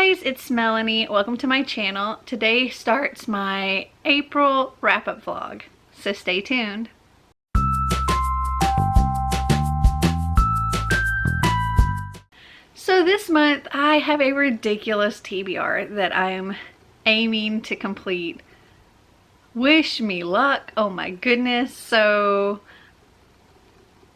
guys, it's Melanie. Welcome to my channel. Today starts my April wrap-up vlog, so stay tuned. So this month I have a ridiculous TBR that I'm aiming to complete. Wish me luck. Oh my goodness. So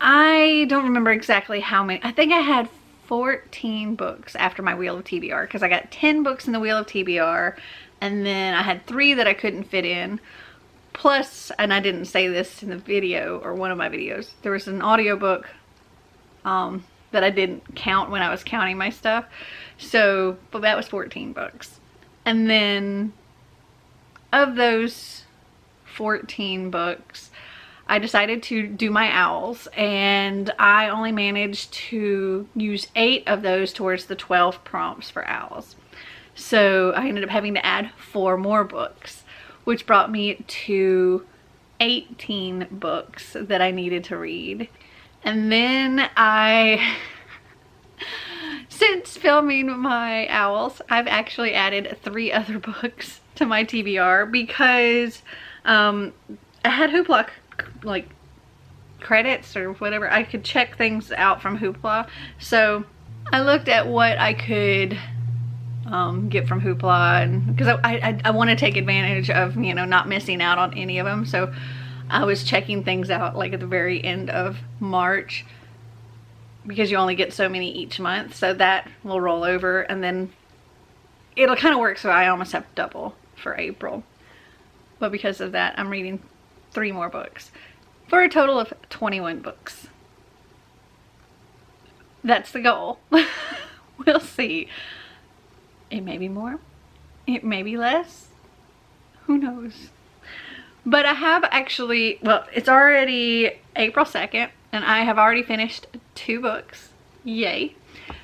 I don't remember exactly how many. I think I had 14 books after my Wheel of TBR because I got 10 books in the Wheel of TBR and then I had 3 that I couldn't fit in. Plus, and I didn't say this in the video or one of my videos, there was an audiobook that I didn't count when I was counting my stuff. So, but that was 14 books. And then of those 14 books, I decided to do my O.W.L.s, and I only managed to use 8 of those towards the 12 prompts for O.W.L.s. So I ended up having to add 4 more books, which brought me to 18 books that I needed to read. And then since filming my O.W.L.s, I've actually added 3 other books to my TBR because I had Hoopla like credits or whatever. I could check things out from Hoopla. So I looked at what I could get from Hoopla, and because I want to take advantage of, you know, not missing out on any of them. So I was checking things out like at the very end of March because you only get so many each month, so that will roll over and then it'll kind of work so I almost have double for April. But because of that, I'm reading 3 more books for a total of 21 books. That's the goal. We'll see. It may be more, it may be less, who knows. But I have actually, well, it's already April 2nd and I have already finished 2 books. Yay.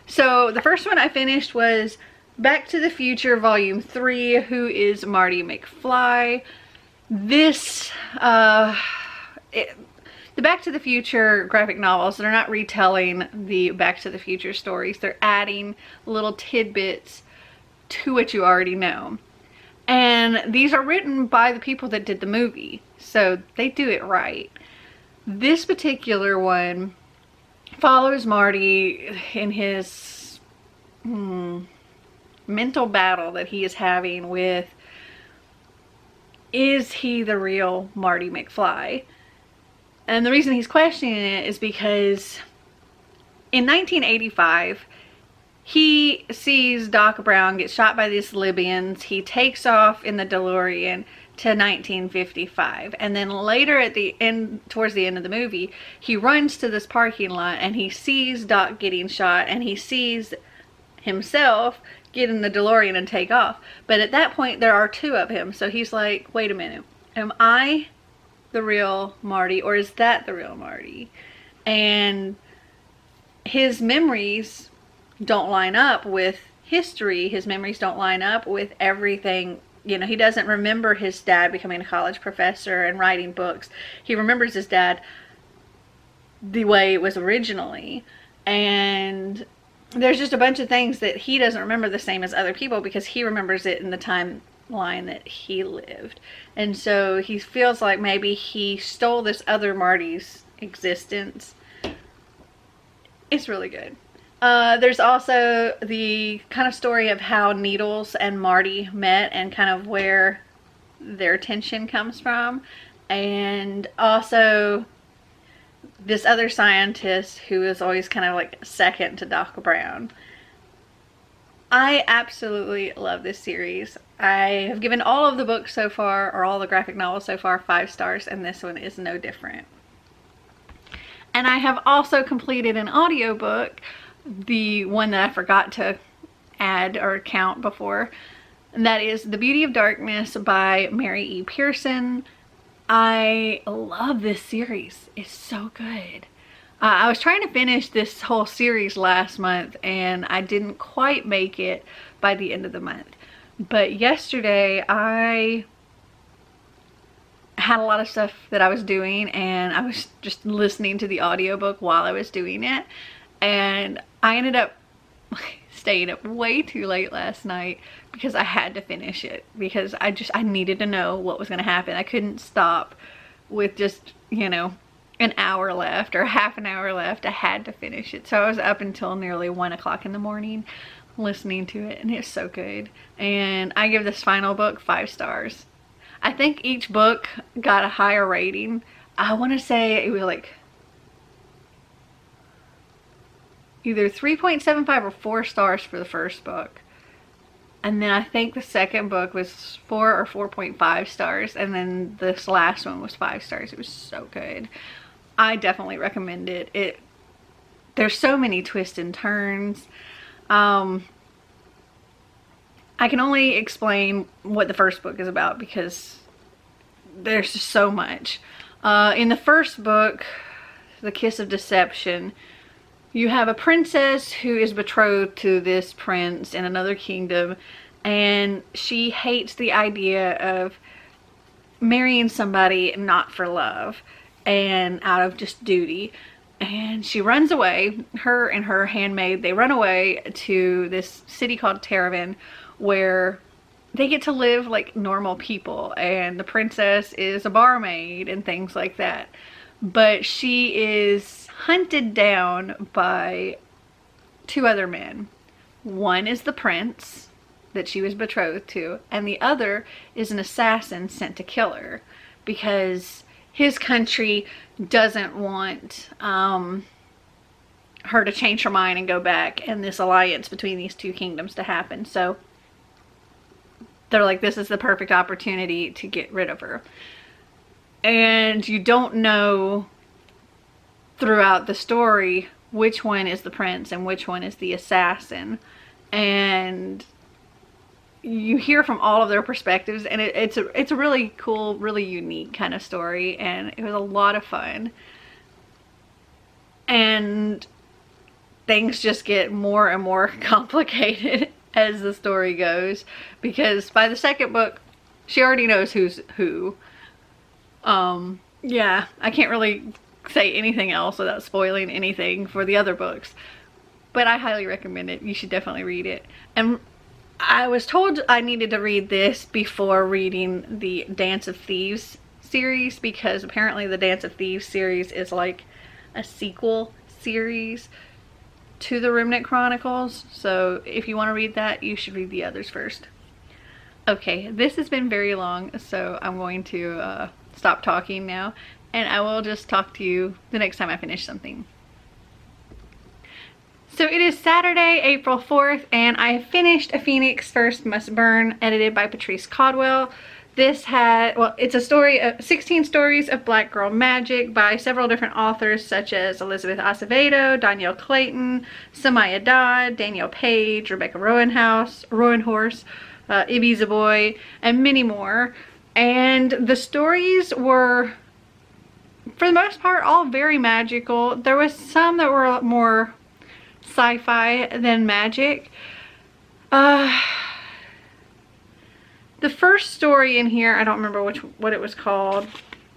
So the first one I finished was Back to the Future Volume 3, Who is Marty McFly? This, the Back to the Future graphic novels, they're not retelling the Back to the Future stories. They're adding little tidbits to what you already know. And these are written by the people that did the movie, so they do it right. This particular one follows Marty in his mental battle that he is having with, is he the real Marty McFly? And the reason he's questioning it is because in 1985, he sees Doc Brown get shot by these Libyans. He takes off in the DeLorean to 1955. And then later at the end, towards the end of the movie, he runs to this parking lot and he sees Doc getting shot and he sees himself get in the DeLorean and take off. But at that point, there are 2 of him. So he's like, wait a minute, am I the real Marty or is that the real Marty? And his memories don't line up with history. His memories don't line up with everything. You know, he doesn't remember his dad becoming a college professor and writing books. He remembers his dad the way it was originally. And there's just a bunch of things that he doesn't remember the same as other people because he remembers it in the timeline that he lived. And so he feels like maybe he stole this other Marty's existence. It's really good. There's also the kind of story of how Needles and Marty met and kind of where their tension comes from. And also this other scientist who is always kind of like second to Doc Brown. I absolutely love this series. I have given all of the books so far, or all the graphic novels so far, 5 stars, and this one is no different. And I have also completed an audiobook, the one that I forgot to add or count before, and that is The Beauty of Darkness by Mary E. Pearson. I love this series. It's so good. I was trying to finish this whole series last month and I didn't quite make it by the end of the month. But yesterday I had a lot of stuff that I was doing and I was just listening to the audiobook while I was doing it. And I ended up stayed up way too late last night because I had to finish it, because I needed to know what was going to happen. I couldn't stop with just, you know, an hour left or half an hour left. I had to finish it. So I was up until nearly 1 o'clock in the morning listening to it, and it's so good. And I give this final book 5 stars. I think each book got a higher rating. I want to say it was like either 3.75 or 4 stars for the first book. And then I think the second book was 4 or 4.5 stars. And then this last one was 5 stars. It was so good. I definitely recommend it. There's so many twists and turns. I can only explain what the first book is about because there's just so much. In the first book, The Kiss of Deception, you have a princess who is betrothed to this prince in another kingdom, and she hates the idea of marrying somebody not for love and out of just duty. And she runs away. Her and her handmaid, they run away to this city called Terravan, where they get to live like normal people, and the princess is a barmaid and things like that. But she is hunted down by 2 other men. One is the prince that she was betrothed to, and the other is an assassin sent to kill her because his country doesn't want her to change her mind and go back, and this alliance between these 2 kingdoms to happen. So they're like, this is the perfect opportunity to get rid of her. And you don't know throughout the story which one is the prince and which one is the assassin. And you hear from all of their perspectives, and it's a really cool, really unique kind of story, and it was a lot of fun. And things just get more and more complicated as the story goes, because by the second book she already knows who's who. Yeah, I can't really say anything else without spoiling anything for the other books, but I highly recommend it. You should definitely read it. And I was told I needed to read this before reading the Dance of Thieves series, because apparently the Dance of Thieves series is like a sequel series to the Remnant Chronicles. So if you want to read that, you should read the others first. Okay, this has been very long, so I'm going to stop talking now, and I will just talk to you the next time I finish something. So it is Saturday, April 4th, and I have finished A Phoenix First Must Burn, edited by Patrice Caldwell. This had, well, it's a story of 16 stories of black girl magic by several different authors such as Elizabeth Acevedo, Danielle Clayton, Samaya Dodd, Danielle Page, Rebecca Rowanhorse, Ibby Zaboy, and many more. And the stories were, for the most part, all very magical. There was some that were more sci-fi than magic. The first story in here, I don't remember what it was called.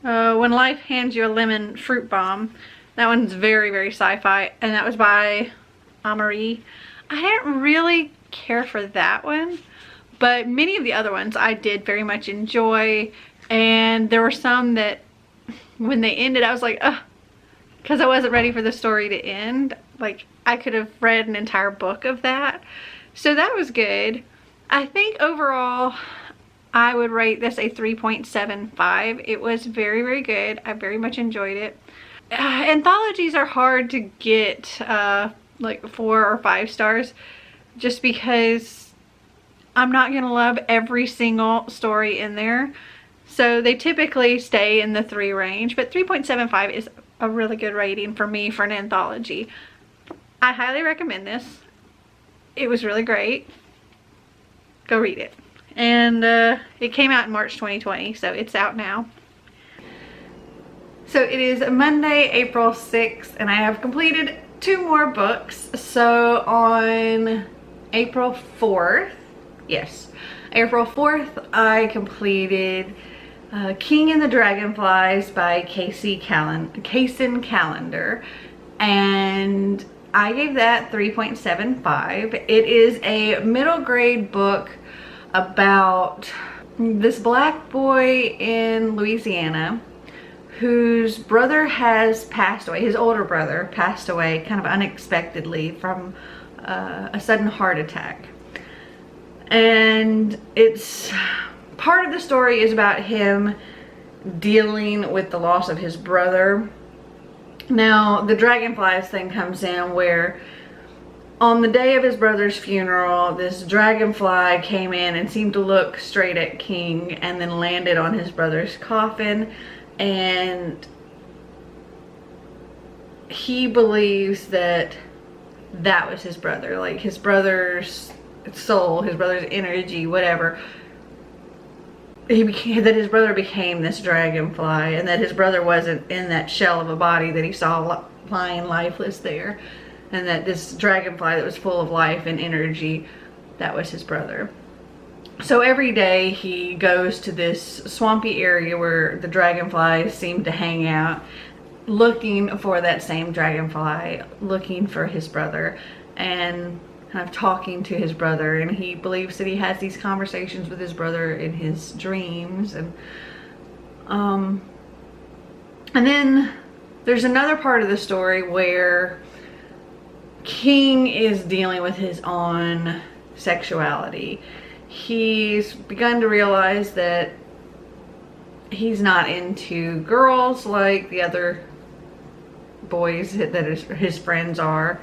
When Life Hands You a Lemon Fruit Bomb. That one's very, very sci-fi, and that was by Amari. I didn't really care for that one, but many of the other ones I did very much enjoy. And there were some that when they ended, I was like, ugh, because I wasn't ready for the story to end. Like, I could have read an entire book of that. So that was good. I think overall I would rate this a 3.75. It was very, very good. I very much enjoyed it. Anthologies are hard to get like 4 or 5 stars, just because I'm not gonna love every single story in there. So they typically stay in the 3 range, but 3.75 is a really good rating for me for an anthology. I highly recommend this. It was really great. Go read it. And it came out in March 2020, so it's out now. So it is Monday, April 6th, and I have completed 2 more books. So on April 4th, yes, April 4th, I completed King and the Dragonflies by Hixson Calendar. And I gave that 3.75. It is a middle grade book about this black boy in Louisiana whose brother has passed away. His older brother passed away kind of unexpectedly from a sudden heart attack. And it's part of the story is about him dealing with the loss of his brother. Now, the Dragonflies thing comes in where on the day of his brother's funeral, this dragonfly came in and seemed to look straight at King and then landed on his brother's coffin. And he believes that that was his brother, like his brother's soul, his brother's energy, whatever. That his brother became this dragonfly, and that his brother wasn't in that shell of a body that he saw lying lifeless there, and that this dragonfly that was full of life and energy, that was his brother. So every day he goes to this swampy area where the dragonflies seem to hang out, looking for that same dragonfly, looking for his brother, and kind of talking to his brother. And he believes that he has these conversations with his brother in his dreams. And then there's another part of the story where King is dealing with his own sexuality. He's begun to realize that he's not into girls like the other boys that his friends are.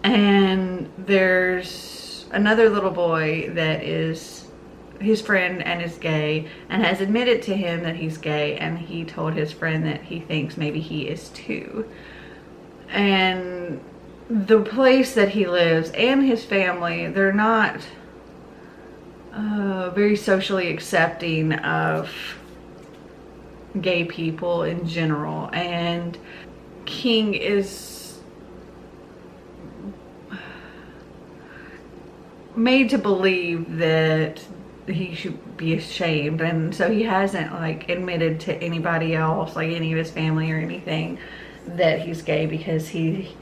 And there's another little boy that is his friend and is gay and has admitted to him that he's gay, and he told his friend that he thinks maybe he is too. And the place that he lives and his family, they're not very socially accepting of gay people in general. And King is made to believe that he should be ashamed, and so he hasn't like admitted to anybody else, like any of his family or anything, that he's gay, because he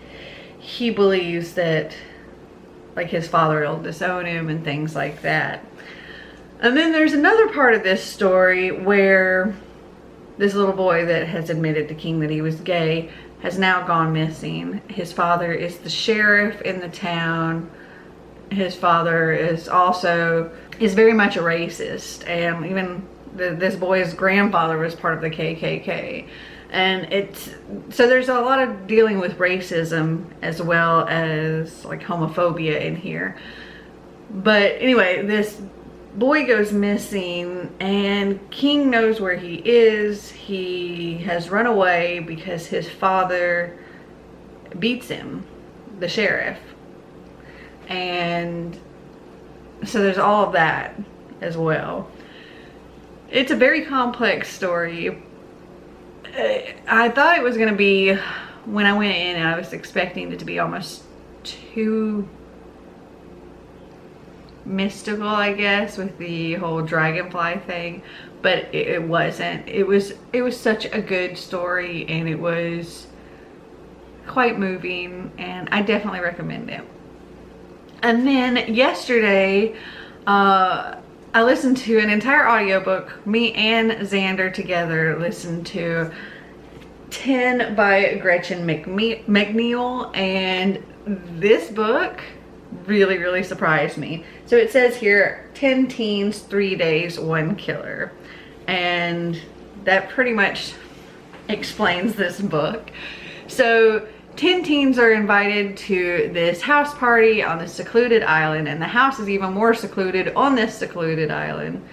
believes that like his father will disown him and things like that. And then there's another part of this story where this little boy that has admitted to King that he was gay has now gone missing. His father is the sheriff in the town. His father is very much a racist, and even this boy's grandfather was part of the KKK. And so there's a lot of dealing with racism as well as like homophobia in here. But anyway, this boy goes missing and King knows where he is. He has run away because his father beats him, the sheriff. And so there's all of that as well. It's a very complex story. I thought it was going to be, when I went in, I was expecting it to be almost too mystical, I guess, with the whole dragonfly thing, but it wasn't. It was such a good story, and it was quite moving, and I definitely recommend it. And then yesterday, I listened to an entire audiobook. Me and Xander together listened to 10 by Gretchen McNeil, and this book really, really surprised me. So it says here, 10 teens, 3 days, 1 killer. And that pretty much explains this book. So 10 teens are invited to this house party on this secluded island, and the house is even more secluded on this secluded island.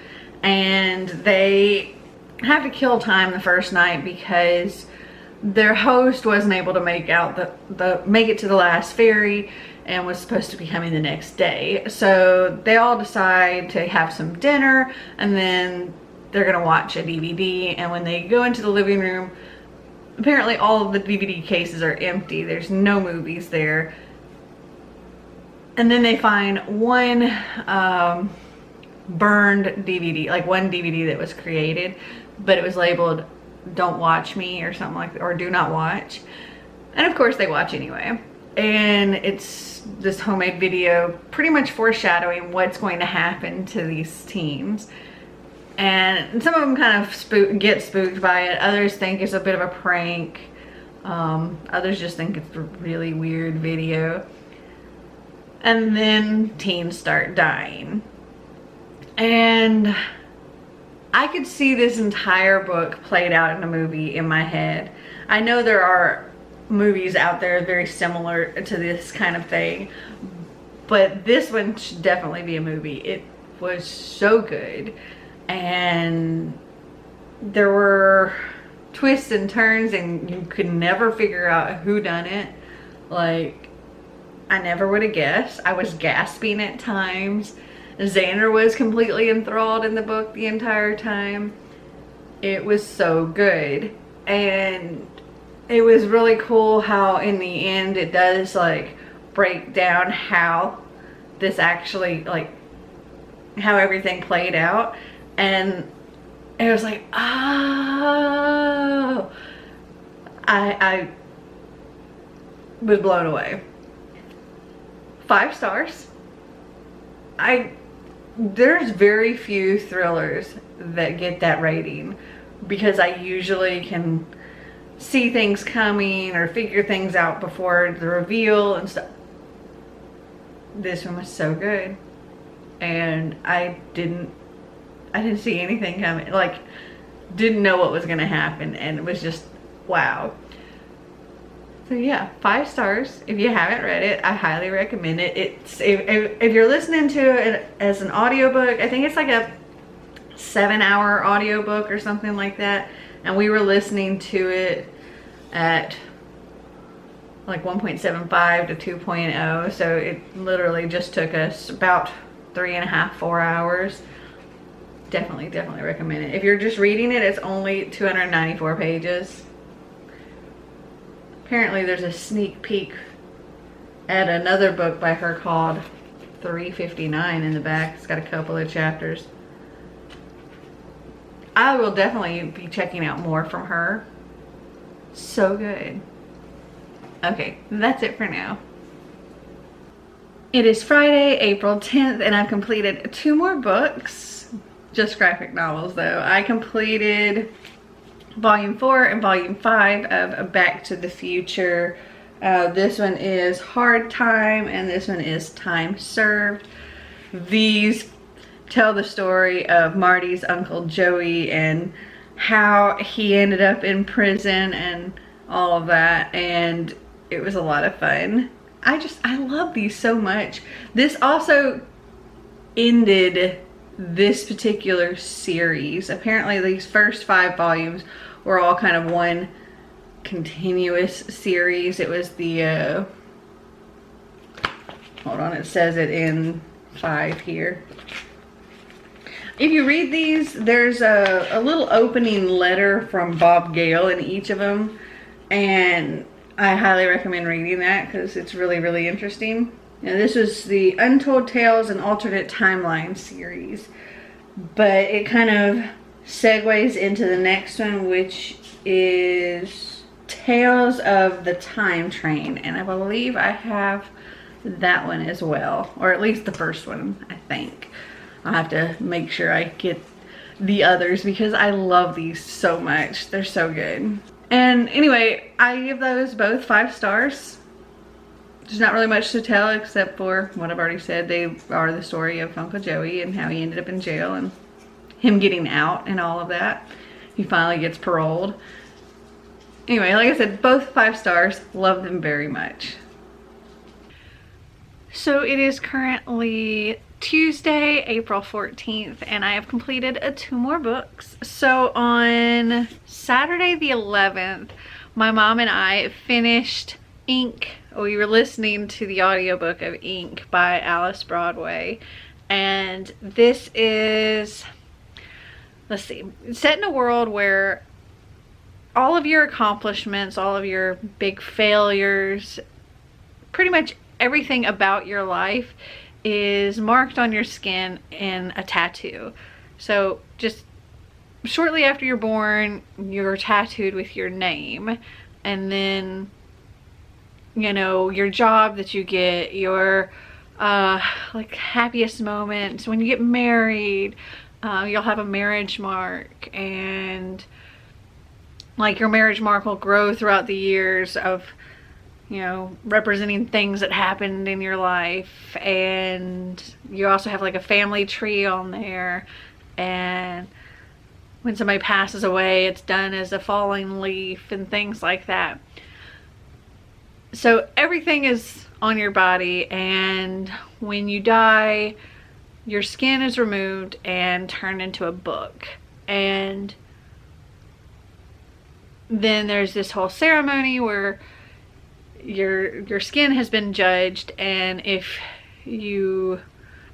And they have to kill time the first night because their host wasn't able to make it to the last ferry and was supposed to be coming the next day. So they all decide to have some dinner, and then they're gonna watch a DVD. And when they go into the living room, apparently all of the DVD cases are empty. There's no movies there. And then they find one burned DVD, like one DVD that was created, but it was labeled "Don't Watch Me" or something like that, or "Do Not Watch." And of course they watch anyway. and it's this homemade video pretty much foreshadowing what's going to happen to these teens. And some of them kind of get spooked by it. Others think it's a bit of a prank. Others just think it's a really weird video. And then teens start dying. And I could see this entire book played out in a movie in my head. I know there are movies out there very similar to this kind of thing, but this one should definitely be a movie. It was so good, and there were twists and turns, and you could never figure out who done it. Like, I never would have guessed. I was gasping at times. Xander was completely enthralled in the book the entire time. It was so good. And it was really cool how in the end it does like break down how this actually, like, how everything played out. And it was like, oh, I was blown away. 5 stars. There's very few thrillers that get that rating, because I usually can see things coming or figure things out before the reveal and stuff. This one was so good, and I didn't see anything coming, like, didn't know what was gonna happen, and it was just wow. So yeah, 5 stars. If you haven't read it, I highly recommend it. It's if you're listening to it as an audiobook, I think it's like a 7-hour audiobook or something like that. And we were listening to it at like 1.75 to 2.0. So it literally just took us about 3.5, 4 hours. Definitely recommend it. If you're just reading it, it's only 294 pages. Apparently there's a sneak peek at another book by her called 359 in the back. It's got a couple of chapters. I will definitely be checking out more from her. So good. Okay, that's it for now. It is Friday, April 10th, and I've completed 2 more books. Just graphic novels though. I completed Volume 4 and Volume 5 of Back to the Future. This one is Hard Time, and this one is Time Served. These tell the story of Marty's Uncle Joey and how he ended up in prison and all of that, and it was a lot of fun. I love these so much. This also ended this particular series. Apparently these first 5 volumes were all kind of one continuous series. It was the hold on, it says it in 5 here. If you read these, there's a little opening letter from Bob Gale in each of them, and I highly recommend reading that because it's really interesting. Now, this was the Untold Tales and Alternate Timeline series, but it kind of segues into the next one, which is Tales of the Time Train, and I believe I have that one as well, or at least the first one, I think. I'll have to make sure I get the others because I love these so much. They're so good. And anyway, I give those both 5 stars. There's not really much to tell except for what I've already said. They are the story of Uncle Joey and how he ended up in jail and him getting out and all of that. He finally gets paroled. Anyway, like I said, both 5 stars. Love them very much. So it is currently Tuesday, April 14th, and I have completed 2 more books. So on Saturday the 11th, my mom and I finished Ink. We were listening to the audiobook of Ink by Alice Broadway, and this is, let's see, set in a world where all of your accomplishments, all of your big failures, pretty much everything about your life is marked on your skin in a tattoo. So just shortly after you're born, you're tattooed with your name, and then you know, your job that you get, your like happiest moments, when you get married, you'll have a marriage mark, and like your marriage mark will grow throughout the years of, you know, representing things that happened in your life. And you also have like a family tree on there, and when somebody passes away, it's done as a falling leaf and things like that. So everything is on your body, and when you die, your skin is removed and turned into a book. And then there's this whole ceremony where your skin has been judged, and if you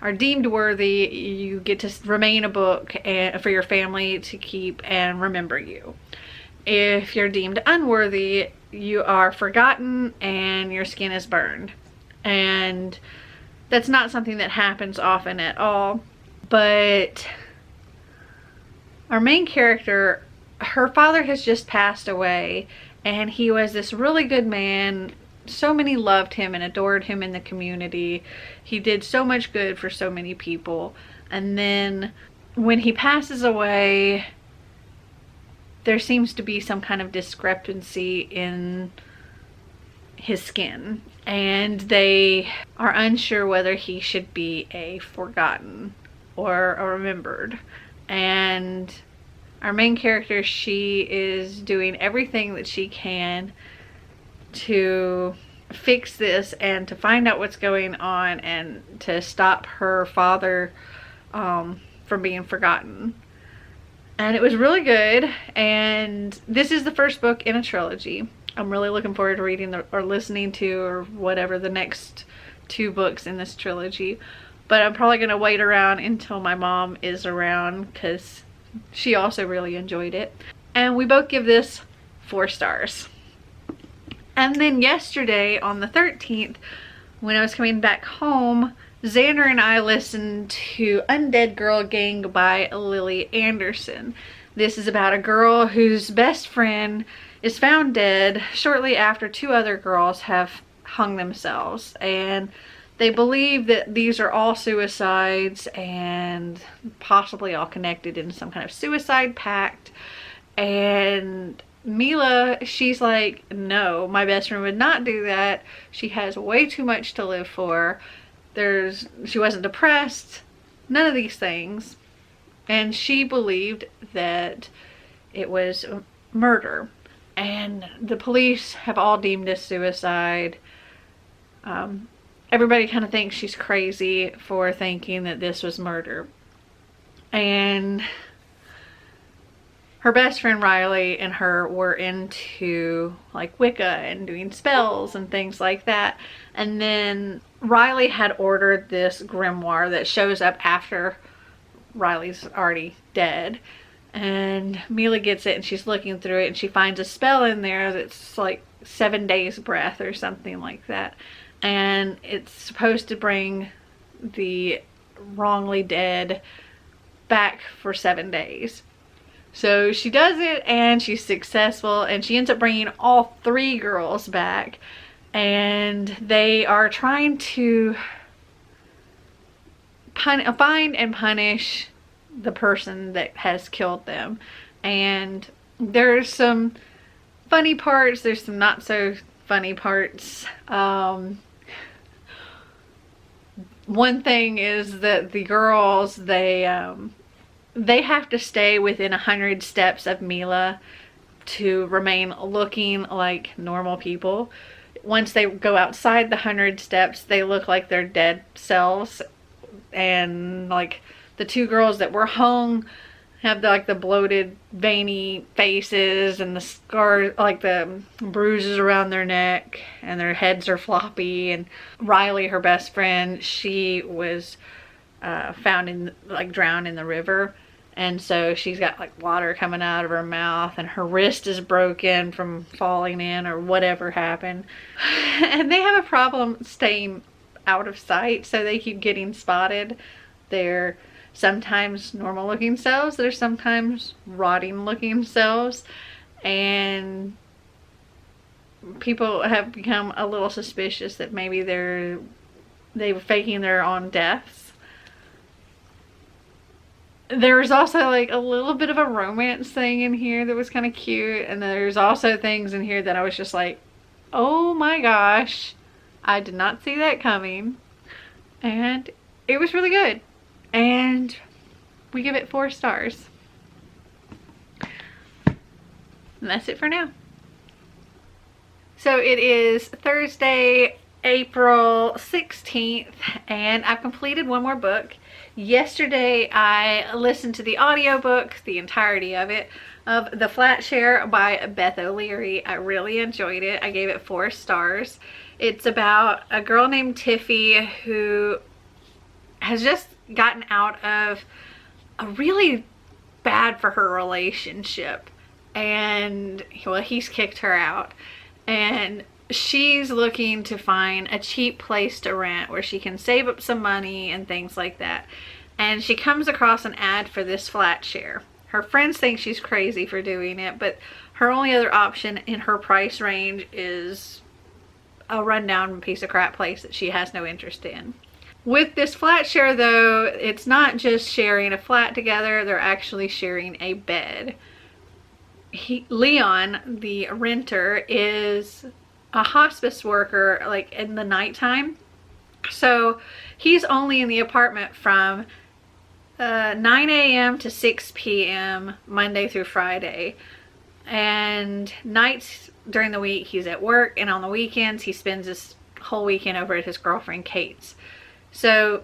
are deemed worthy, you get to remain a book and for your family to keep and remember you. If you're deemed unworthy, you are forgotten and your skin is burned. And that's not something that happens often at all. But our main character, her father has just passed away, and he was this really good man. So many loved him and adored him in the community. He did so much good for so many people. And then when he passes away, there seems to be some kind of discrepancy in his skin, and they are unsure whether he should be a forgotten or a remembered. And our main character, she is doing everything that she can to fix this and to find out what's going on and to stop her father from being forgotten. And it was really good, and this is the first book in a trilogy. I'm really looking forward to reading or listening to or whatever the next 2 books in this trilogy. But I'm probably going to wait around until my mom is around, because she also really enjoyed it. And we both give this 4 stars. And then yesterday on the 13th, when I was coming back home, Xander and I listened to Undead Girl Gang by Lily Anderson. This is about a girl whose best friend is found dead shortly after 2 other girls have hung themselves. And they believe that these are all suicides and possibly all connected in some kind of suicide pact. And Mila, she's like, no, my best friend would not do that. She has way too much to live for. She wasn't depressed, none of these things. And she believed that it was murder. And the police have all deemed this suicide. Everybody kind of thinks she's crazy for thinking that this was murder. And her best friend Riley and her were into like Wicca and doing spells and things like that. And then Riley had ordered this grimoire that shows up after Riley's already dead. And Mila gets it and she's looking through it and she finds a spell in there that's like 7 days breath or something like that. And it's supposed to bring the wrongly dead back for 7 days. So she does it and she's successful, and she ends up bringing all 3 girls back, and they are trying to find and punish the person that has killed them. And there's some funny parts, there's some not so funny parts. One thing is that the girls, they have to stay within 100 steps of Mila to remain looking like normal people. Once they go outside the 100 steps, they look like their dead selves. And like the 2 girls that were hung have the bloated, veiny faces and the scars, like the bruises around their neck, and their heads are floppy. And Riley, her best friend, she was found in drowned in the river, and so she's got like water coming out of her mouth, and her wrist is broken from falling in or whatever happened. And they have a problem staying out of sight, so they keep getting spotted. They're sometimes normal looking selves, they're sometimes rotting looking selves, and people have become a little suspicious that maybe they were faking their own deaths. There was also like a little bit of a romance thing in here that was kind of cute, and there's also things in here that I was just like, oh my gosh, I did not see that coming. And it was really good, and we give it 4 stars. And that's it for now. So it is Thursday, April 16th, and I've completed one more book. Yesterday I listened to the audiobook, the entirety of it, of The Flatshare by Beth O'Leary. I really enjoyed it. I gave it 4 stars. It's about a girl named Tiffy who has just gotten out of a really bad for her relationship, and well, he's kicked her out, and she's looking to find a cheap place to rent where she can save up some money and things like that. And she comes across an ad for this flat share. Her friends think she's crazy for doing it, but her only other option in her price range is a rundown piece of crap place that she has no interest in. With this flat share though, it's not just sharing a flat together, they're actually sharing a bed. Leon, the renter, is a hospice worker like in the nighttime. So he's only in the apartment from 9 a.m. to 6 p.m. Monday through Friday. And nights during the week he's at work, and on the weekends he spends his whole weekend over at his girlfriend Kate's. So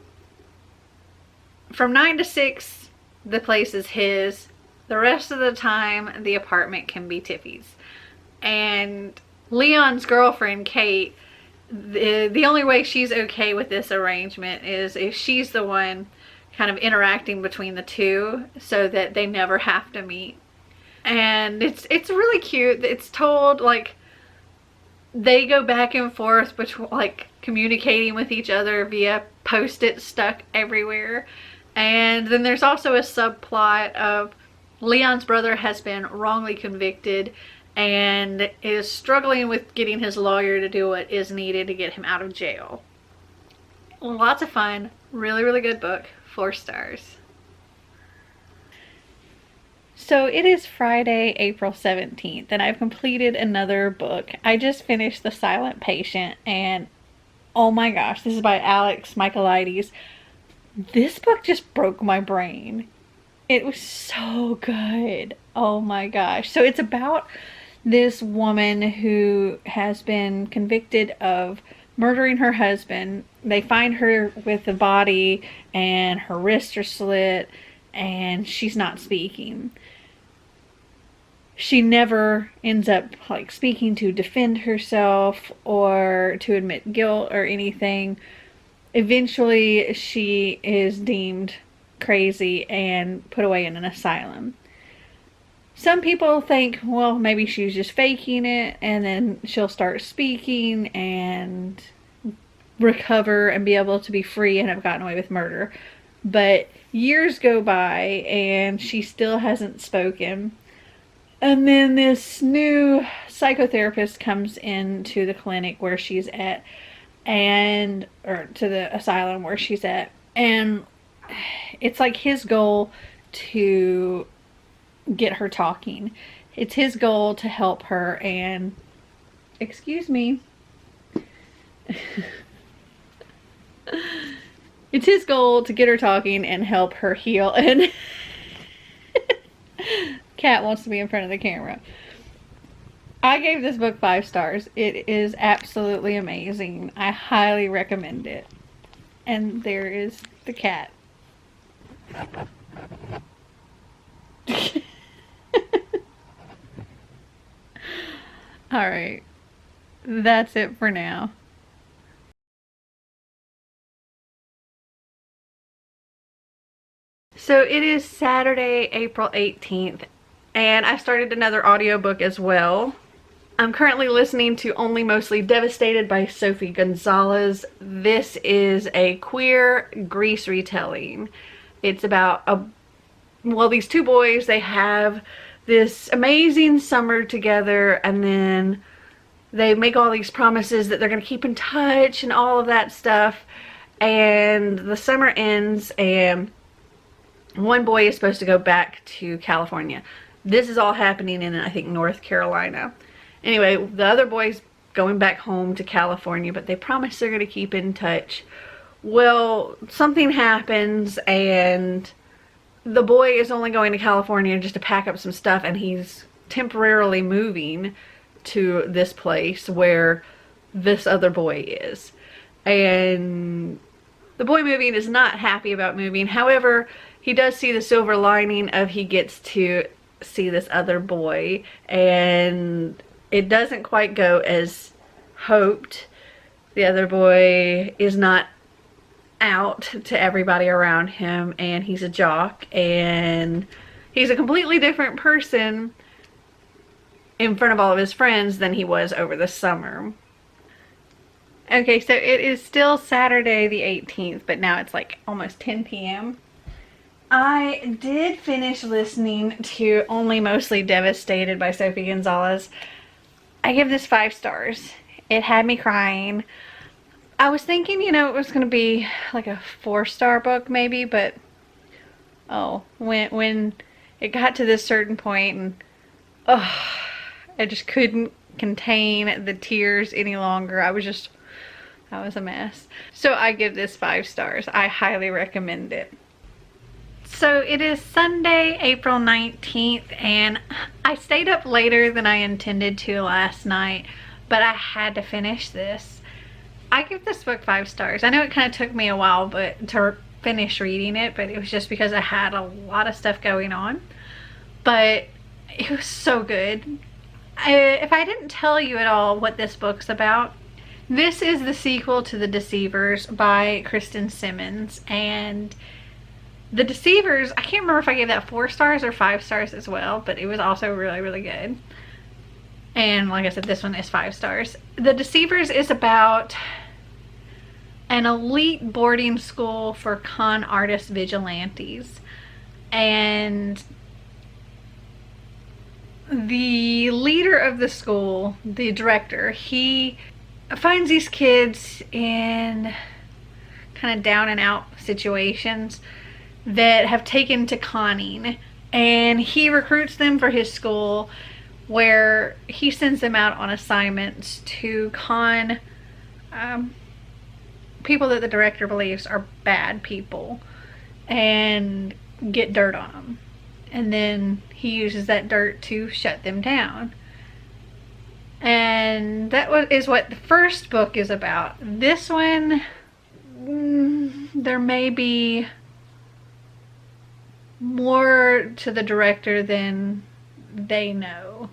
from 9 to 6 the place is his. The rest of the time the apartment can be Tiffy's. And Leon's girlfriend Kate, the only way she's okay with this arrangement is if she's the one kind of interacting between the two so that they never have to meet. And it's really cute. It's told like they go back and forth between like communicating with each other via post-it stuck everywhere. And then there's also a subplot of Leon's brother has been wrongly convicted and is struggling with getting his lawyer to do what is needed to get him out of jail. Lots of fun. Really, really good book. 4 stars. So it is Friday, April 17th, and I've completed another book. I just finished The Silent Patient, and oh my gosh, this is by Alex Michaelides. This book just broke my brain. It was so good. Oh my gosh. So it's about this woman who has been convicted of murdering her husband. They find her with the body and her wrists are slit and she's not speaking. She never ends up like speaking to defend herself or to admit guilt or anything. Eventually she is deemed crazy and put away in an asylum. Some people think, well, maybe she's just faking it and then she'll start speaking and recover and be able to be free and have gotten away with murder. But years go by and she still hasn't spoken. And then this new psychotherapist comes into the clinic where she's at, or to the asylum where she's at, and it's like his goal to get her talking. It's his goal to help her and, excuse me, it's his goal to get her talking and help her heal. And Cat wants to be in front of the camera. I gave this book 5 stars. It is absolutely amazing. I highly recommend it. And there is the cat. Alright. That's it for now. So it is Saturday, April 18th, and I started another audiobook as well. I'm currently listening to Only Mostly Devastated by Sophie Gonzalez. This is a queer Grease retelling. It's about these 2 boys, they have this amazing summer together, and then they make all these promises that they're going to keep in touch and all of that stuff. And the summer ends and one boy is supposed to go back to California. This is all happening in, I think, North Carolina. Anyway, the other boy's going back home to California, but they promise they're going to keep in touch. Well, something happens and the boy is only going to California just to pack up some stuff, and he's temporarily moving to this place where this other boy is. And the boy moving is not happy about moving. However, he does see the silver lining of he gets to see this other boy, and it doesn't quite go as hoped. The other boy is not out to everybody around him, and he's a jock, and he's a completely different person in front of all of his friends than he was over the summer. Okay, so it is still Saturday the 18th, but now it's like almost 10 p.m. I did finish listening to Only Mostly Devastated by Sophie Gonzalez. I give this 5 stars. It had me crying. I was thinking, you know, it was going to be like a 4-star book maybe, but oh, when it got to this certain point, and I just couldn't contain the tears any longer. I was a mess. So I give this 5 stars. I highly recommend it. So it is Sunday, April 19th, and I stayed up later than I intended to last night, but I had to finish this. I give this book 5 stars. I know it kind of took me a while to finish reading it, but it was just because I had a lot of stuff going on. But it was so good. If I didn't tell you at all what this book's about, this is the sequel to The Deceivers by Kristen Simmons. And The Deceivers, I can't remember if I gave that 4 stars or 5 stars as well, but it was also really, really good. And like I said, this one is 5 stars. The Deceivers is about an elite boarding school for con artist vigilantes. And the leader of the school, the director, he finds these kids in kind of down and out situations that have taken to conning. And he recruits them for his school, where he sends them out on assignments to con people that the director believes are bad people and get dirt on them. And then he uses that dirt to shut them down. And that is what the first book is about. This one, there may be more to the director than they know,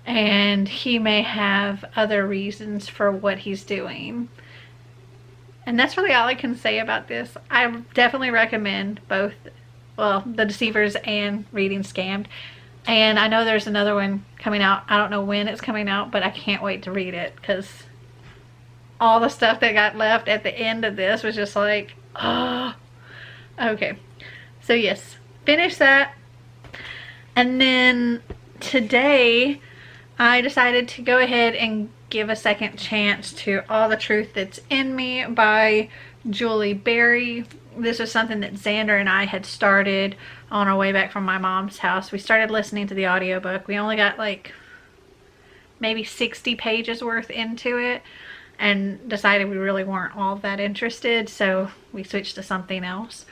and he may have other reasons for what he's doing. And that's really all I can say about this. I definitely recommend both, well, The Deceivers and Reading Scammed. And I know there's another one coming out. I don't know when it's coming out, but I can't wait to read it, because all the stuff that got left at the end of this was just like, oh. Okay, so yes, finish that. And then today I decided to go ahead and give a second chance to All the Truth That's in Me by Julie Berry. This was something that Xander and I had started on our way back from my mom's house. We started listening to the audiobook. We only got like maybe 60 pages worth into it and decided we really weren't all that interested, so we switched to something else.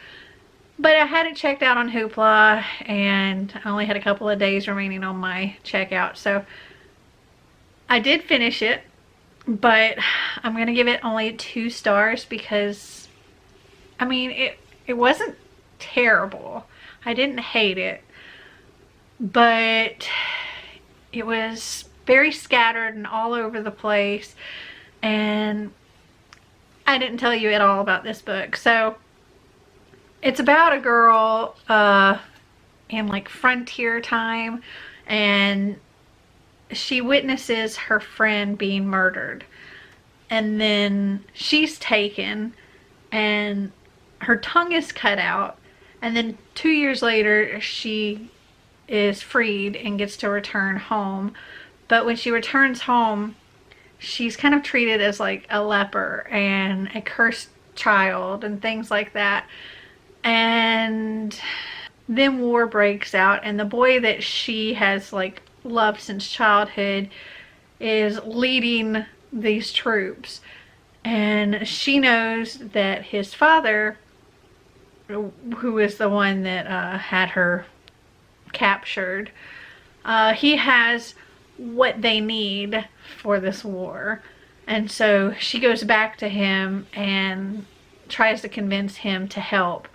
But I had it checked out on Hoopla, and I only had a couple of days remaining on my checkout, so I did finish it, but I'm gonna give it only 2 stars because, I mean, it wasn't terrible. I didn't hate it, but it was very scattered and all over the place, and I didn't tell you at all about this book. So it's about a girl in like frontier time, and she witnesses her friend being murdered, and then she's taken and her tongue is cut out, and then 2 years later she is freed and gets to return home. But when she returns home, she's kind of treated as like a leper and a cursed child and things like that. And then war breaks out, and the boy that she has like loved since childhood is leading these troops. And she knows that his father, who is the one that had her captured, he has what they need for this war. And so she goes back to him and tries to convince him to help.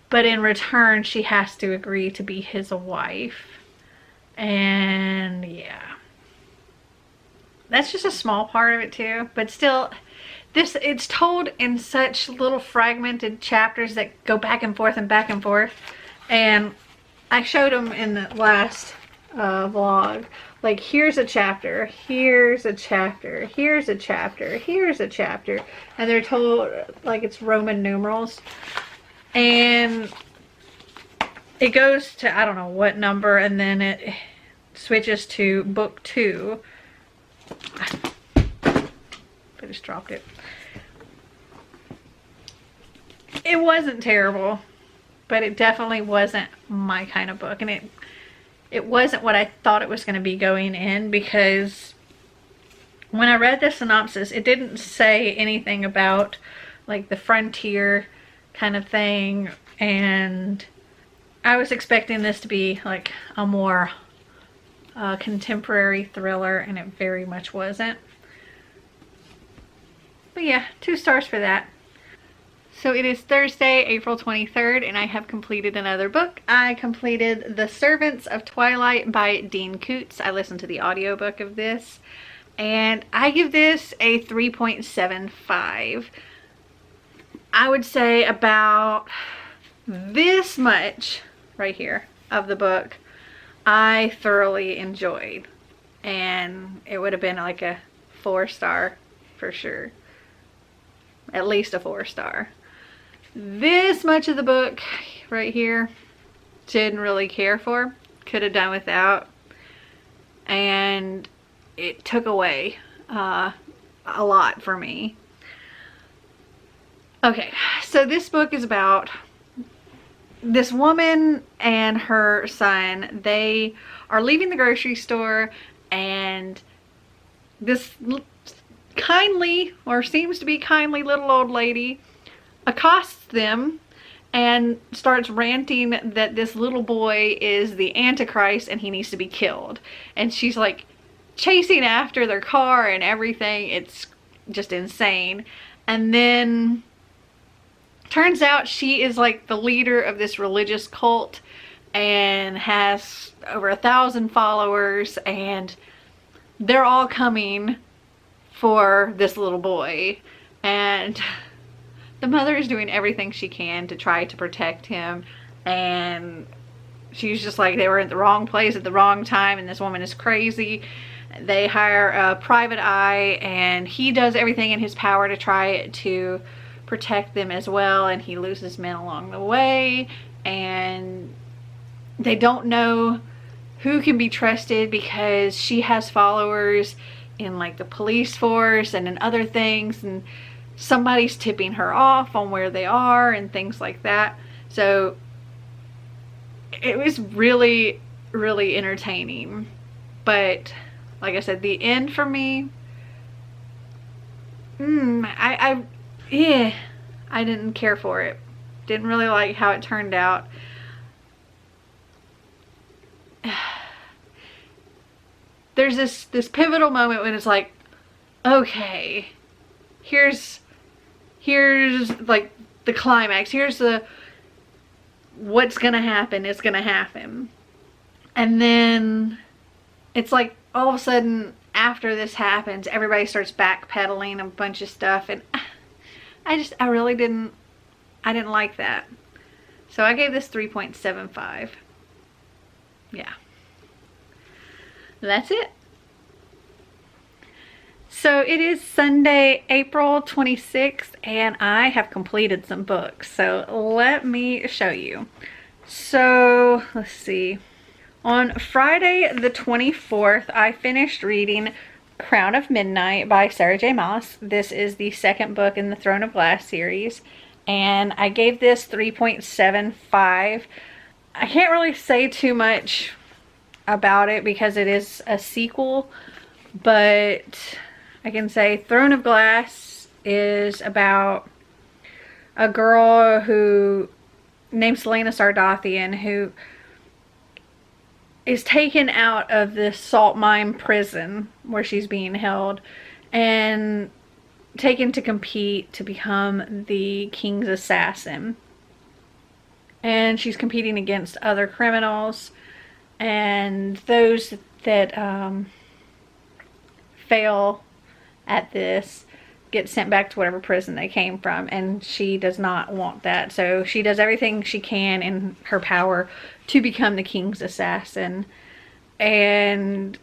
But in return, she has to agree to be his wife. And yeah. That's just a small part of it too. But still, it's told in such little fragmented chapters that go back and forth and back and forth. And I showed them in the last vlog. Like, here's a chapter, here's a chapter, here's a chapter, here's a chapter. And they're told like it's Roman numerals. And it goes to, I don't know what number, and then it switches to book 2. I just dropped it. It wasn't terrible, but it definitely wasn't my kind of book. And it wasn't what I thought it was going to be going in, because when I read the synopsis, it didn't say anything about like the frontier kind of thing, and I was expecting this to be like a more contemporary thriller, and it very much wasn't. But yeah, 2 stars for that. So it is Thursday, April 23rd, and I have completed another book. I completed The Servants of Twilight by Dean Koontz. I listened to the audiobook of this, and I give this a 3.75. I would say about this much right here of the book I thoroughly enjoyed, and it would have been like a 4-star for sure, at least a 4-star. This much of the book right here, didn't really care for, could have done without, and it took away a lot for me. Okay, so this book is about this woman and her son. They are leaving the grocery store, and this kindly, or seems to be kindly, little old lady accosts them and starts ranting that this little boy is the Antichrist and he needs to be killed. And she's like chasing after their car and everything. It's just insane. And then turns out she is like the leader of this religious cult and has over 1,000 followers, and they're all coming for this little boy. And the mother is doing everything she can to try to protect him, and she's just like, they were at the wrong place at the wrong time, and this woman is crazy. They hire a private eye, and he does everything in his power to try to protect them as well, and he loses men along the way, and they don't know who can be trusted because she has followers in like the police force and in other things, and somebody's tipping her off on where they are and things like that. So it was really, really entertaining. But like I said, the end for me, I didn't care for it. Didn't really like how it turned out. There's this pivotal moment when it's like, okay, here's like the climax. Here's what's gonna happen is gonna happen. And then it's like all of a sudden after this happens, everybody starts backpedaling a bunch of stuff, and I really didn't like that. So I gave this 3.75. Yeah. That's it. So it is Sunday, April 26th, and I have completed some books. So let me show you. So let's see. On Friday the 24th, I finished reading Crown of Midnight by Sarah J. Maas. This is the second book in the Throne of Glass series, and I gave this 3.75. I can't really say too much about it because it is a sequel, but I can say Throne of Glass is about a girl who named Selena Sardathian, who is taken out of this salt mine prison where she's being held and taken to compete to become the king's assassin. And she's competing against other criminals, and those that fail at this get sent back to whatever prison they came from, and she does not want that. So she does everything she can in her power to become the king's assassin. And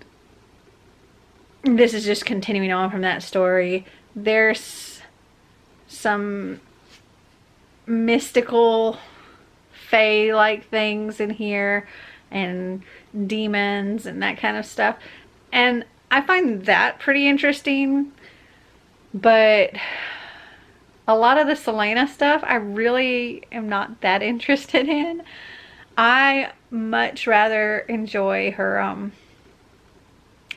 this is just continuing on from that story. There's some mystical fae-like things in here, and demons and that kind of stuff. And I find that pretty interesting. But a lot of the Selena stuff I really am not that interested in. I much rather enjoy her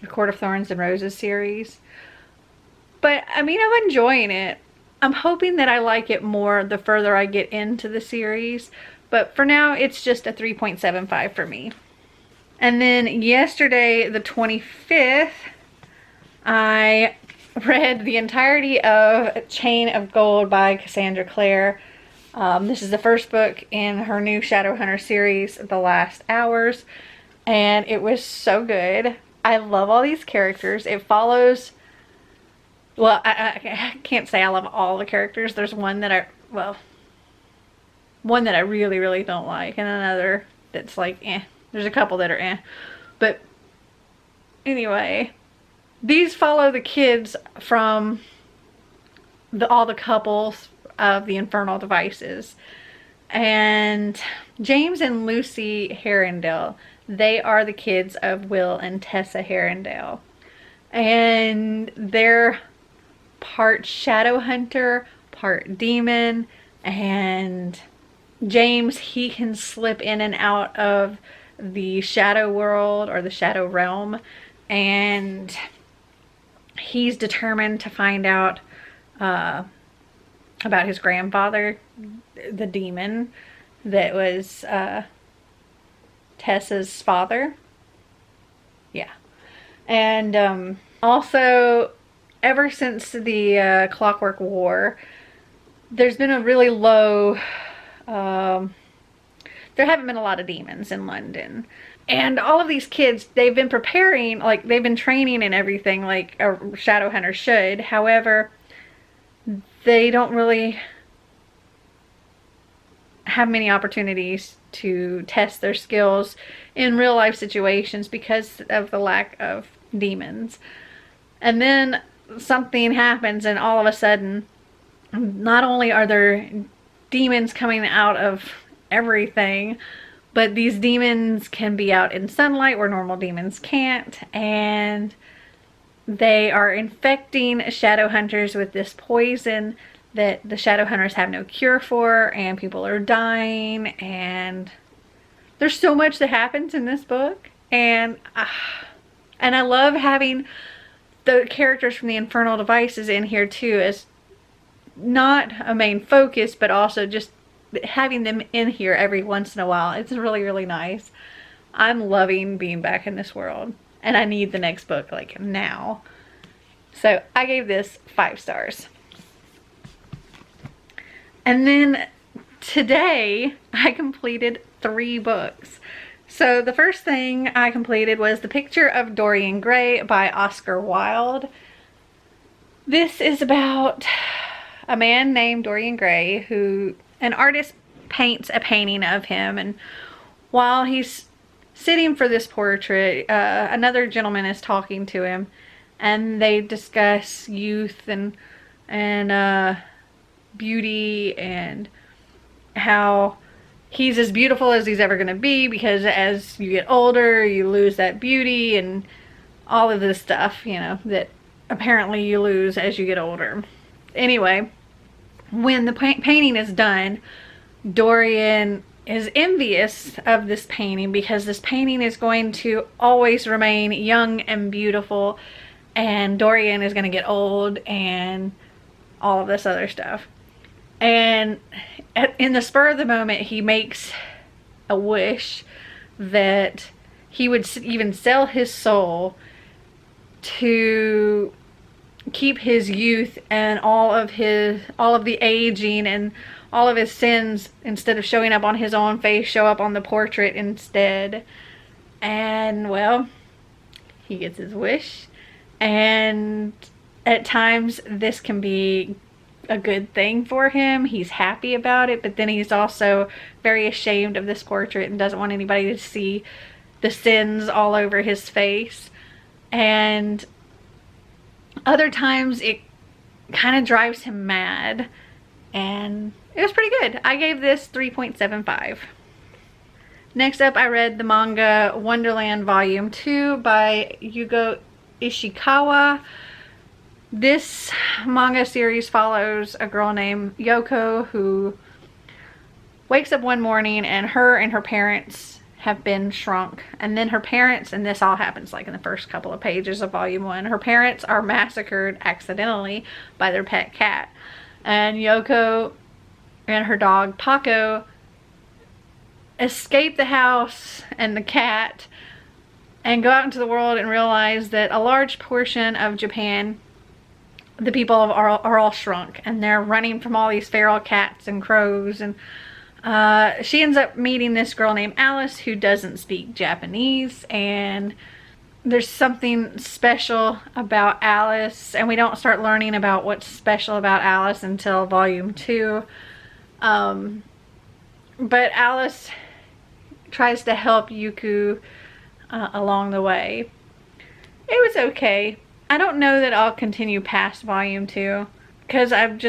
The Court of Thorns and Roses series. But I mean, I'm enjoying it. I'm hoping that I like it more the further I get into the series. But for now, it's just a 3.75 for me. And then yesterday, the 25th, I read the entirety of Chain of Gold by Cassandra Clare. This is the first book in her new Shadowhunter series, The Last Hours, and it was so good. I love all these characters. It follows, well, I can't say I love all the characters. There's one that one that I really, really don't like, and another that's like, eh. There's a couple that are eh. But anyway, these follow the kids from all the couples of the Infernal Devices. And James and Lucy Herondale, they are the kids of Will and Tessa Herondale. And they're part Shadowhunter, part demon. And James, he can slip in and out of the shadow world or the shadow realm. And he's determined to find out about his grandfather, the demon that was Tessa's father. Yeah. And also, ever since the Clockwork War, there's been a really low, there haven't been a lot of demons in London. And all of these kids, they've been preparing, like they've been training and everything like a Shadowhunter should. However, they don't really have many opportunities to test their skills in real life situations because of the lack of demons. And then something happens, and all of a sudden, not only are there demons coming out of everything, but these demons can be out in sunlight where normal demons can't, and they are infecting Shadowhunters with this poison that the Shadowhunters have no cure for, and people are dying, and there's so much that happens in this book. And I love having the characters from the Infernal Devices in here too, as not a main focus, but also just having them in here every once in a while. It's really, really nice. I'm loving being back in this world, and I need the next book like now. So I gave this 5 stars. And then today I completed 3 books. So the first thing I completed was The Picture of Dorian Gray by Oscar Wilde. This is about a man named Dorian Gray who, an artist paints a painting of him, and while he's sitting for this portrait, another gentleman is talking to him, and they discuss youth and beauty, and how he's as beautiful as he's ever going to be, because as you get older, you lose that beauty and all of this stuff, you know, that apparently you lose as you get older. Anyway, when the painting is done, Dorian is envious of this painting, because this painting is going to always remain young and beautiful, and Dorian is going to get old and all of this other stuff. And in the spur of the moment, he makes a wish that he would even sell his soul to keep his youth and all of the aging and all of his sins, instead of showing up on his own face, show up on the portrait instead. And well, he gets his wish, and at times this can be a good thing for him. He's happy about it, but then he's also very ashamed of this portrait and doesn't want anybody to see the sins all over his face. And other times it kind of drives him mad, and it was pretty good. I gave this 3.75. Next up, I read the manga Wonderland Volume 2 by Yugo Ishikawa. This manga series follows a girl named Yoko who wakes up one morning and her parents have been shrunk. And then her parents, and this all happens like in the first couple of pages of volume 1, her parents are massacred accidentally by their pet cat. And Yoko and her dog Paco escape the house and the cat and go out into the world and realize that a large portion of Japan, the people are all shrunk, and they're running from all these feral cats and crows. And she ends up meeting this girl named Alice who doesn't speak Japanese, and there's something special about Alice, and we don't start learning about what's special about Alice until volume 2. But Alice tries to help Yuku along the way. It was okay. I don't know that I'll continue past volume 2, because I'm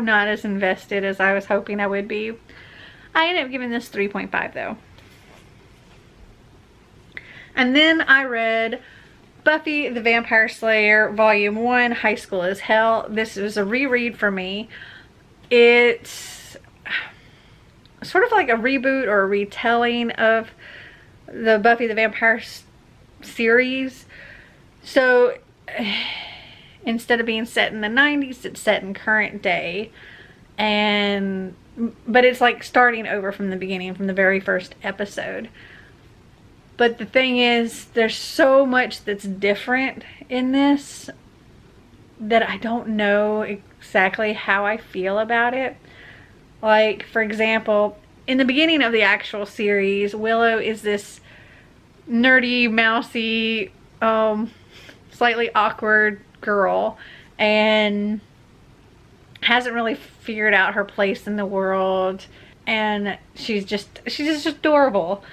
not as invested as I was hoping I would be. I ended up giving this 3.5 though. And then I read Buffy the Vampire Slayer Volume 1, High School is Hell. This was a reread for me. It's sort of like a reboot or a retelling of the Buffy the Vampire series. So instead of being set in the 90s, it's set in current day, but it's like starting over from the beginning, from the very first episode. But the thing is, there's so much that's different in this that I don't know exactly how I feel about it. Like, for example, in the beginning of the actual series, Willow is this nerdy, mousy, slightly awkward girl, and hasn't really figured out her place in the world, and she's just adorable.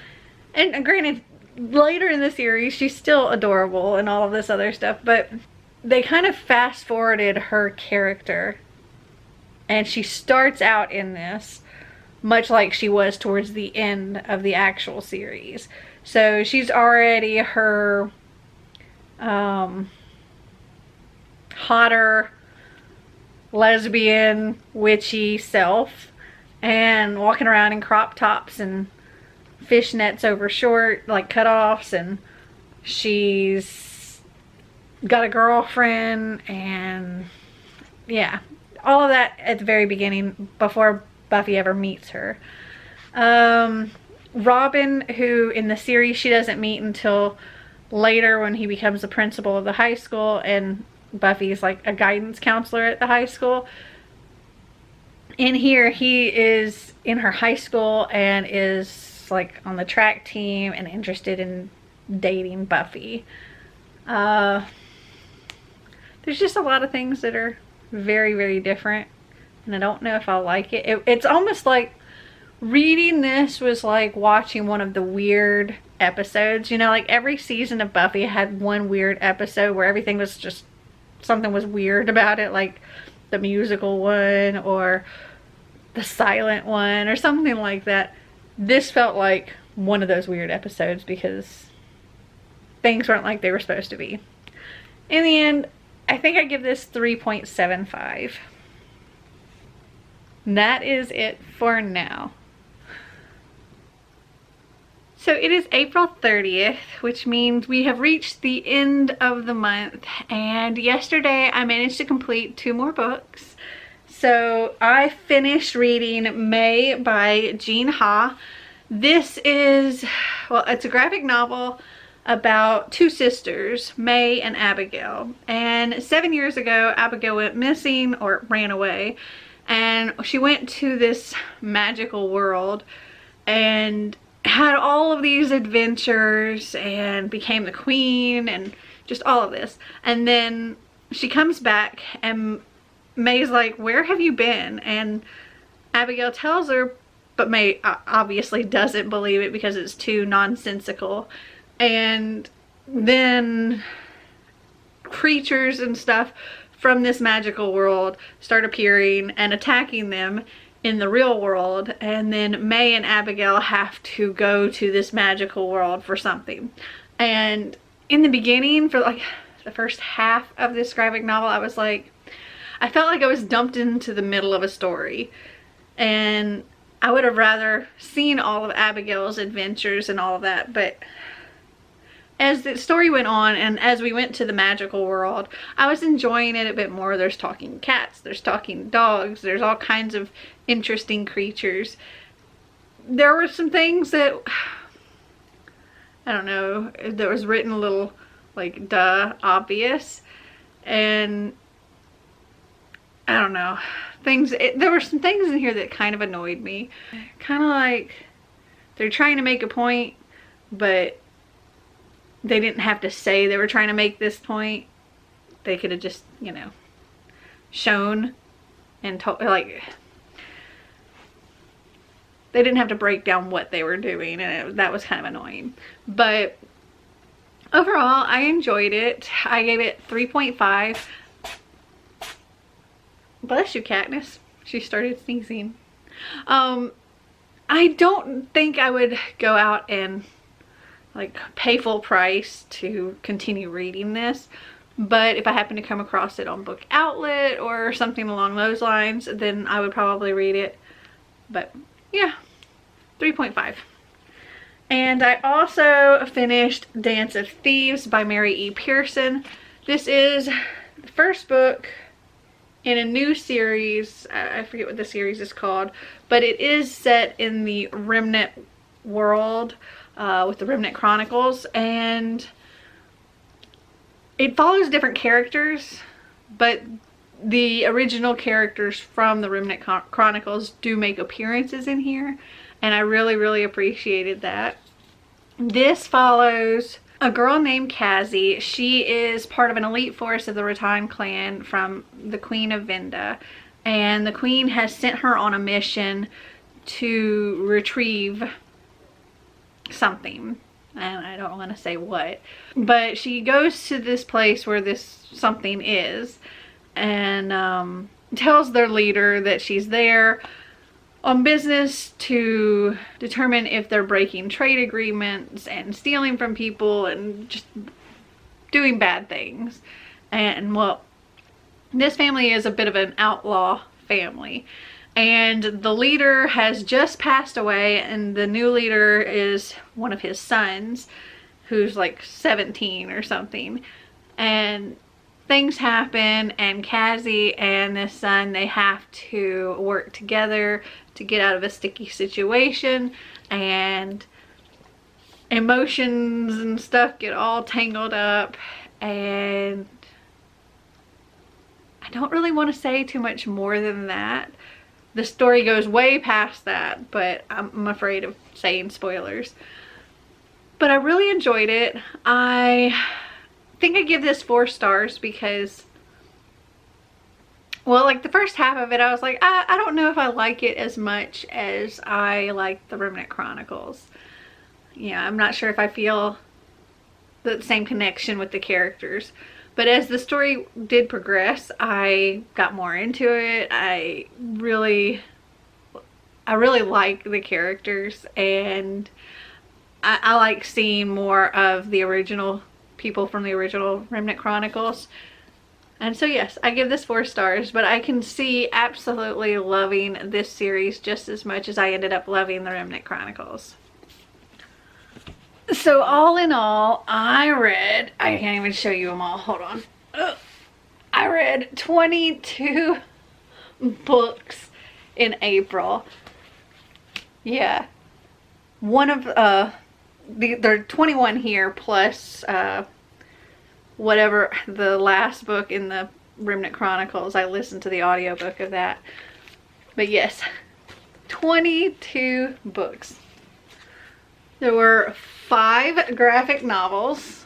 And granted, later in the series she's still adorable and all of this other stuff, but they kind of fast forwarded her character, and she starts out in this much like she was towards the end of the actual series. So she's already her hotter lesbian witchy self, and walking around in crop tops and fishnets over short, like cutoffs, and she's got a girlfriend, and yeah, all of that at the very beginning before Buffy ever meets her. Robin, who in the series she doesn't meet until later when he becomes the principal of the high school, and Buffy's like a guidance counselor at the high school. In here, he is in her high school and is like on the track team and interested in dating Buffy. There's just a lot of things that are very, very different, and I don't know if I'll like it. It's almost like reading this was like watching one of the weird episodes. You know, like every season of Buffy had one weird episode where everything was just, something was weird about it, like the musical one, or the silent one or something like that. This felt like one of those weird episodes because things weren't like they were supposed to be. In the end, I think I give this 3.75. That is it for now. So it is April 30th, which means we have reached the end of the month, and yesterday I managed to complete 2 more books. So I finished reading May by Jon Huckeby. This is, well, it's a graphic novel about 2 sisters, May and Abigail. And 7 years ago, Abigail went missing or ran away, and she went to this magical world and had all of these adventures and became the queen and just all of this. And then she comes back and May's like, where have you been? And Abigail tells her, but May obviously doesn't believe it because it's too nonsensical. And then creatures and stuff from this magical world start appearing and attacking them in the real world, and then May and Abigail have to go to this magical world for something. And in the beginning, for like the first half of this graphic novel, I was like, I felt like I was dumped into the middle of a story, and I would have rather seen all of Abigail's adventures and all of that. But as the story went on and as we went to the magical world, I was enjoying it a bit more. There's talking cats, there's talking dogs, there's all kinds of interesting creatures. There were some things that, I don't know, that was written a little like duh, obvious. And I don't know, there were some things in here that kind of annoyed me. Kind of like they're trying to make a point, but they didn't have to say they were trying to make this point. They could have just, you know, shown and told, like, they didn't have to break down what they were doing, and that was kind of annoying. But overall, I enjoyed it. I gave it 3.5. Bless you, Katniss. She started sneezing. I don't think I would go out and like pay full price to continue reading this, but if I happen to come across it on Book Outlet or something along those lines, then I would probably read it. But yeah, 3.5. And I also finished Dance of Thieves by Mary E. Pearson. This is the first book in a new series. I forget what the series is called, but it is set in the Remnant world, with the Remnant Chronicles, and it follows different characters, but the original characters from the Remnant Chronicles do make appearances in here, and I really appreciated that. This follows a girl named Cassie. She is part of an elite force of the Rattan clan from the Queen of Vinda, and the Queen has sent her on a mission to retrieve something, and I don't want to say what, but she goes to this place where this something is, and tells their leader that she's there on business to determine if they're breaking trade agreements and stealing from people and just doing bad things. And well, this family is a bit of an outlaw family, and the leader has just passed away, and the new leader is one of his sons who's like 17 or something. And things happen, and Cassie and this son, they have to work together to get out of a sticky situation, and emotions and stuff get all tangled up, and I don't really want to say too much more than that. The story goes way past that, but I'm afraid of saying spoilers. But I really enjoyed it. I think I give this 4 stars because, well, like the first half of it, I was like, I don't know if I like it as much as I like the Remnant Chronicles. Yeah, I'm not sure if I feel the same connection with the characters. But as the story did progress, I got more into it. I really I really like the characters, and I like seeing more of the original people from the original Remnant Chronicles. And so yes, I give this 4 stars, but I can see absolutely loving this series just as much as I ended up loving the Remnant Chronicles. So all in all, I can't even show you them all, hold on. I read 22 books in April. Yeah. One of, there are 21 here plus whatever the last book in the Remnant Chronicles. I listened to the audiobook of that. But yes, 22 books. There were 5 graphic novels.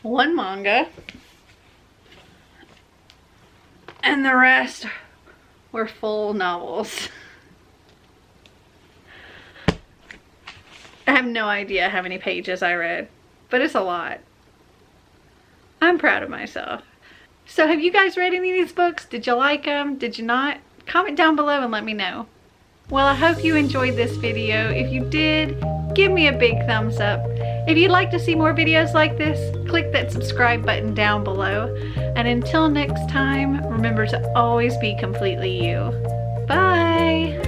One manga. And the rest were full novels. I have no idea how many pages I read, but it's a lot. I'm proud of myself. So have you guys read any of these books? Did you like them? Did you not? Comment down below and let me know. Well, I hope you enjoyed this video. If you did, give me a big thumbs up. If you'd like to see more videos like this, click that subscribe button down below. And until next time, remember to always be completely you. Bye!